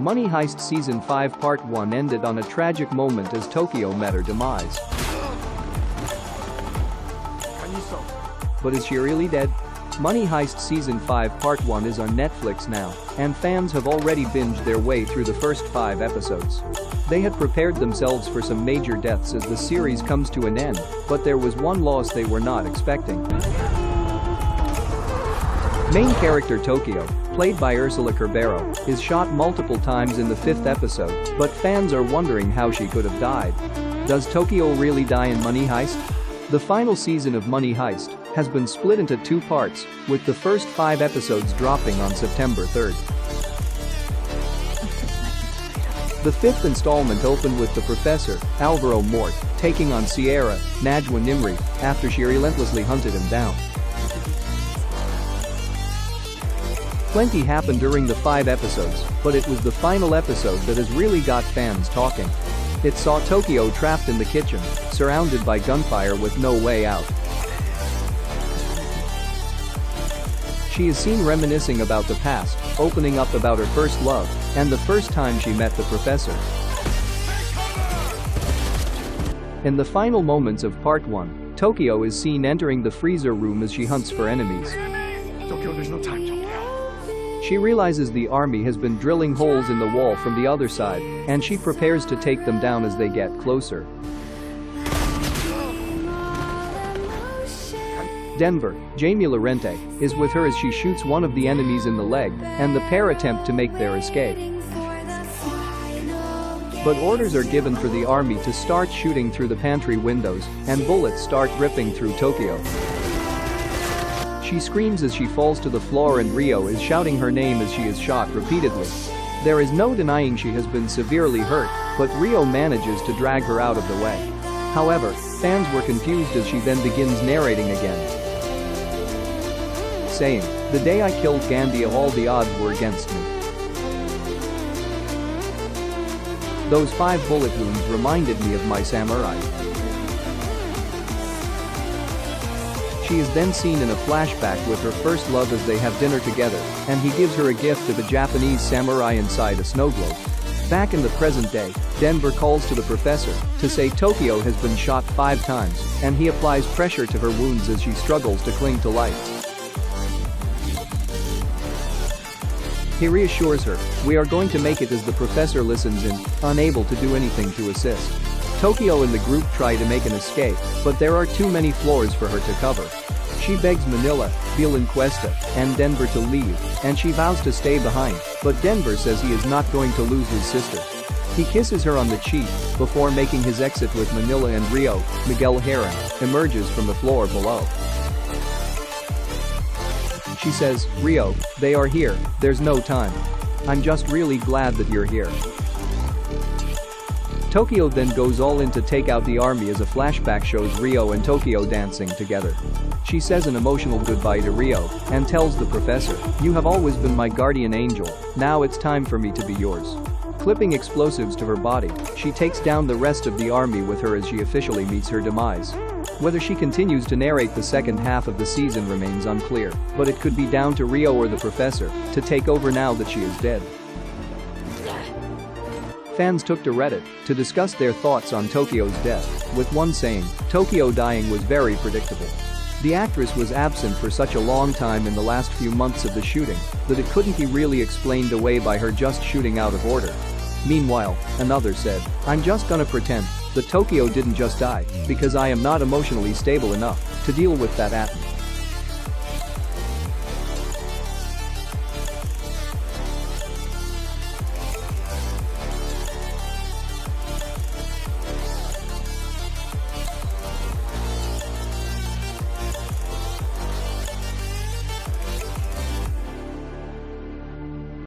Money Heist Season 5 Part 1 ended on a tragic moment as Tokyo met her demise. But is she really dead? Money Heist Season 5 Part 1 is on Netflix now, and fans have already binged their way through the first 5 episodes. They had prepared themselves for some major deaths as the series comes to an end, but there was one loss they were not expecting. Main character Tokyo, played by Ursula Corbero, is shot multiple times in the 5th episode, but fans are wondering how she could have died. Does Tokyo really die in Money Heist? The final season of Money Heist has been split into 2 parts, with the first 5 episodes dropping on September 3rd. The 5th installment opened with the Professor, Alvaro Mort, taking on Sierra, Najwa Nimri, after she relentlessly hunted him down. Plenty happened during the 5 episodes, but it was the final episode that has really got fans talking. It saw Tokyo trapped in the kitchen, surrounded by gunfire with no way out. She is seen reminiscing about the past, opening up about her first love, and the first time she met the Professor. In the final moments of Part 1, Tokyo is seen entering the freezer room as she hunts for enemies. Tokyo, there's no time, Tokyo. She realizes the army has been drilling holes in the wall from the other side, and she prepares to take them down as they get closer. Denver, Jamie Lorente, is with her as she shoots one of the enemies in the leg, and the pair attempt to make their escape. But orders are given for the army to start shooting through the pantry windows, and bullets start ripping through Tokyo. She screams as she falls to the floor and Rio is shouting her name as she is shot repeatedly. There is no denying she has been severely hurt, but Rio manages to drag her out of the way. However, fans were confused as she then begins narrating again, saying, "The day I killed Gandia, all the odds were against me." Those 5 bullet wounds reminded me of my samurai. She is then seen in a flashback with her first love as they have dinner together, and he gives her a gift of a Japanese samurai inside a snow globe. Back in the present day, Denver calls to the Professor to say Tokyo has been shot 5 times, and he applies pressure to her wounds as she struggles to cling to life. He reassures her, "We are going to make it," as the Professor listens in, unable to do anything to assist. Tokyo and the group try to make an escape, but there are too many floors for her to cover. She begs Manila, Cuesta, and Denver to leave, and she vows to stay behind, but Denver says he is not going to lose his sister. He kisses her on the cheek before making his exit with Manila, and Rio, Miguel Herron, emerges from the floor below. She says, "Rio, they are here, there's no time. I'm just really glad that you're here." Tokyo then goes all in to take out the army as a flashback shows Rio and Tokyo dancing together. She says an emotional goodbye to Rio and tells the Professor, "You have always been my guardian angel, now it's time for me to be yours." Clipping explosives to her body, she takes down the rest of the army with her as she officially meets her demise. Whether she continues to narrate the second half of the season remains unclear, but it could be down to Rio or the Professor to take over now that she is dead. Fans took to Reddit to discuss their thoughts on Tokyo's death, with one saying, "Tokyo dying was very predictable. The actress was absent for such a long time in the last few months of the shooting that it couldn't be really explained away by her just shooting out of order." Meanwhile, another said, "I'm just gonna pretend that Tokyo didn't just die because I am not emotionally stable enough to deal with that happening."